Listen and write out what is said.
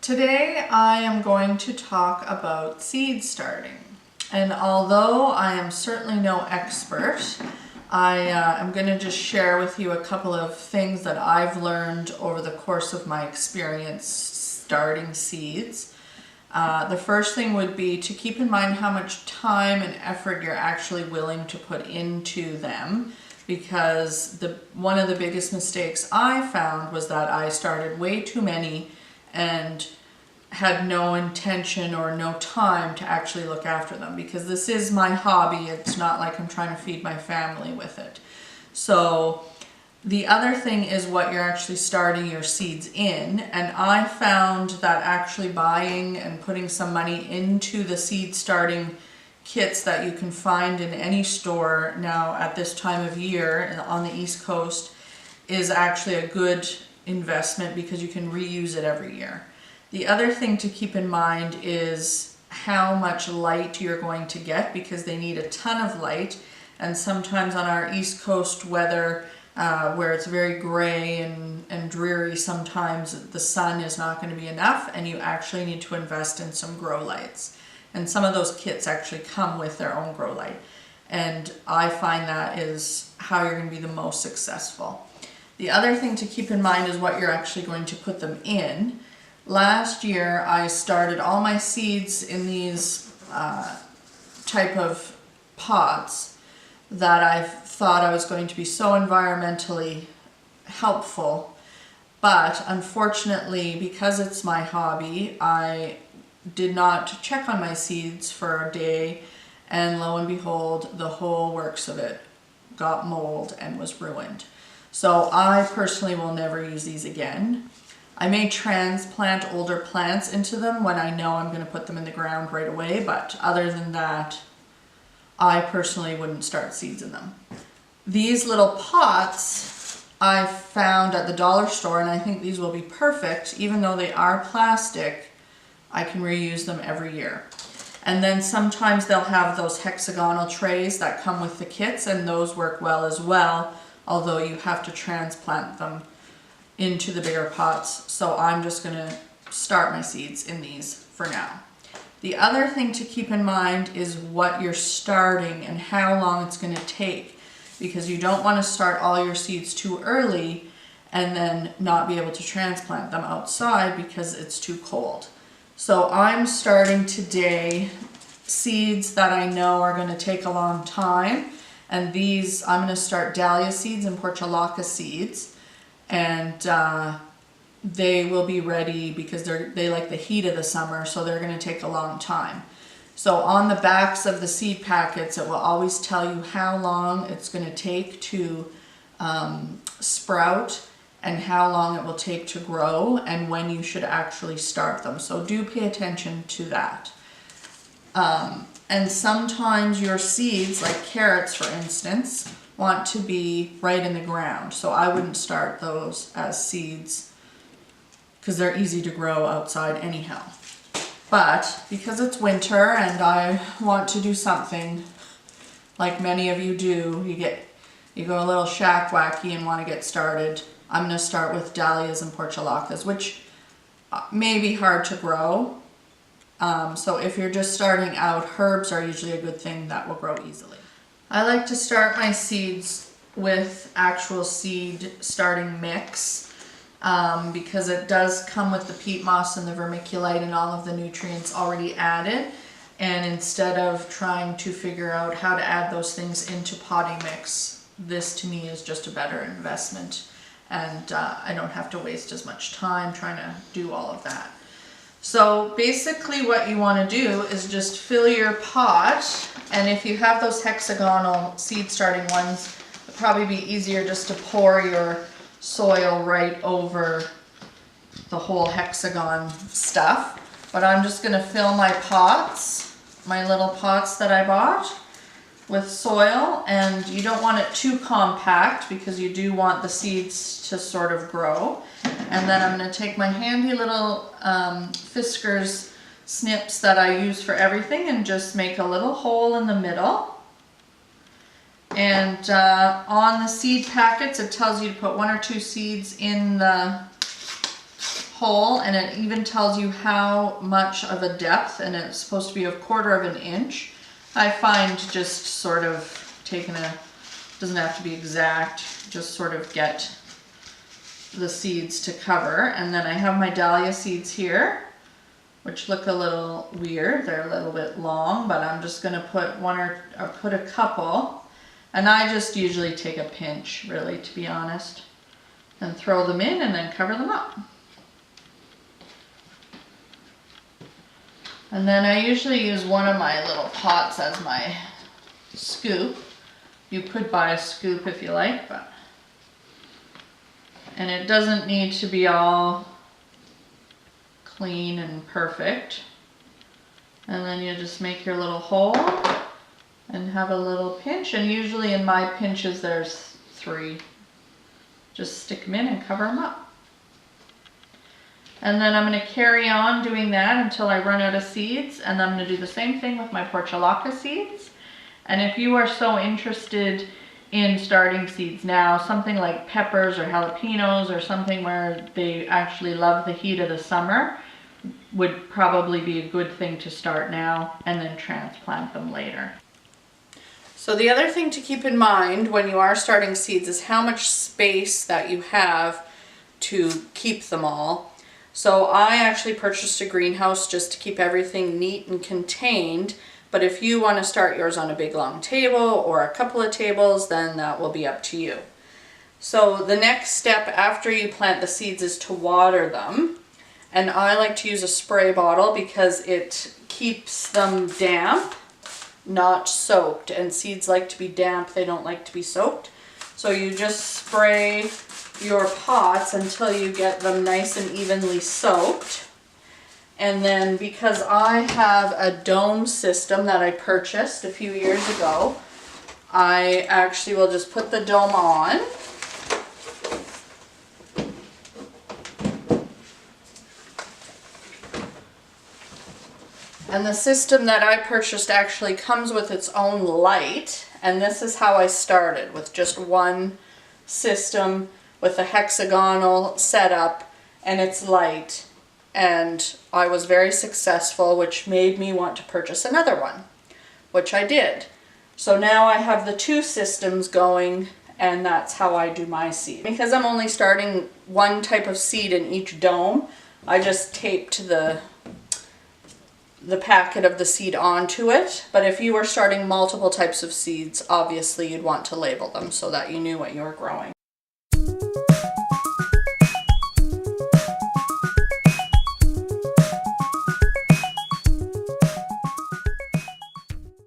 Today I am going to talk about seed starting, and although I am certainly no expert, I am going to just share with you a couple of things that I've learned over the course of my experience starting seeds. The first thing would be to keep in mind how much time and effort you're actually willing to put into them, because one of the biggest mistakes I found was that I started way too many and had no intention or no time to actually look after them, because this is my hobby. It's not like I'm trying to feed my family with it. So the other thing is what you're actually starting your seeds in, and I found that actually buying and putting some money into the seed starting kits that you can find in any store now at this time of year on the East Coast is actually a good investment, because you can reuse it every year. The other thing to keep in mind is how much light you're going to get, because they need a ton of light, and sometimes on our East Coast weather where it's very gray and dreary, sometimes the sun is not going to be enough and you actually need to invest in some grow lights. And some of those kits actually come with their own grow light, and I find that is how you're going to be the most successful. The other thing to keep in mind is what you're actually going to put them in. Last year I started all my seeds in these type of pots that I thought I was going to be so environmentally helpful, but unfortunately, because it's my hobby, I did not check on my seeds for a day, and lo and behold, the whole works of it got mold and was ruined. So I personally will never use these again. I may transplant older plants into them when I know I'm going to put them in the ground right away, but other than that, I personally wouldn't start seeds in them. These little pots I found at the dollar store, and I think these will be perfect. Even though they are plastic, I can reuse them every year. And then sometimes they'll have those hexagonal trays that come with the kits, and those work well as well, although you have to transplant them into the bigger pots. So I'm just going to start my seeds in these for now. The other thing to keep in mind is what you're starting and how long it's going to take, because you don't want to start all your seeds too early and then not be able to transplant them outside because it's too cold. So I'm starting today seeds that I know are going to take a long time, and these I'm going to start dahlia seeds and portulaca seeds, and they will be ready because they like the heat of the summer, so they're going to take a long time. So on the backs of the seed packets, it will always tell you how long it's going to take to sprout and how long it will take to grow and when you should actually start them. So do pay attention to that. And sometimes your seeds, like carrots for instance, want to be right in the ground. So I wouldn't start those as seeds because they're easy to grow outside anyhow. But because it's winter and I want to do something like many of you do, you go a little shack wacky and want to get started. I'm going to start with dahlias and portulacas, which may be hard to grow. So if you're just starting out, herbs are usually a good thing that will grow easily. I like to start my seeds with actual seed starting mix because it does come with the peat moss and the vermiculite and all of the nutrients already added. And instead of trying to figure out how to add those things into potting mix, this to me is just a better investment. And I don't have to waste as much time trying to do all of that. So basically what you want to do is just fill your pot, and if you have those hexagonal seed starting ones, it'll probably be easier just to pour your soil right over the whole hexagon stuff. But I'm just going to fill my pots, my little pots that I bought, with soil, and you don't want it too compact because you do want the seeds to sort of grow. And then I'm going to take my handy little Fiskars snips that I use for everything and just make a little hole in the middle. And on the seed packets it tells you to put 1 or 2 seeds in the hole, and it even tells you how much of a depth, and it's supposed to be 1/4 of an inch. I find just sort of taking doesn't have to be exact, just sort of get the seeds to cover. And then I have my dahlia seeds here, which look a little weird. They're a little bit long, but I'm just gonna put put a couple, and I just usually take a pinch, really, to be honest, and throw them in and then cover them up. And then I usually use one of my little pots as my scoop. You could buy a scoop if you like, and it doesn't need to be all clean and perfect. And then you just make your little hole and have a little pinch, and usually in my pinches there's 3. Just stick them in and cover them up. And then I'm going to carry on doing that until I run out of seeds, and I'm going to do the same thing with my portulaca seeds. And if you are so interested in starting seeds now, something like peppers or jalapenos or something where they actually love the heat of the summer would probably be a good thing to start now and then transplant them later. So the other thing to keep in mind when you are starting seeds is how much space that you have to keep them all. So I actually purchased a greenhouse just to keep everything neat and contained. But if you want to start yours on a big long table or a couple of tables, then that will be up to you. So the next step after you plant the seeds is to water them. And I like to use a spray bottle because it keeps them damp, not soaked. And seeds like to be damp, they don't like to be soaked. So you just spray your pots until you get them nice and evenly soaked. And then because I have a dome system that I purchased a few years ago, I actually will just put the dome on. And the system that I purchased actually comes with its own light. And this is how I started, with just one system with a hexagonal setup and its light. And I was very successful, which made me want to purchase another one, which I did. So now I have the 2 systems going, and that's how I do my seed. Because I'm only starting one type of seed in each dome, I just taped the packet of the seed onto it. But if you were starting multiple types of seeds, obviously you'd want to label them so that you knew what you were growing.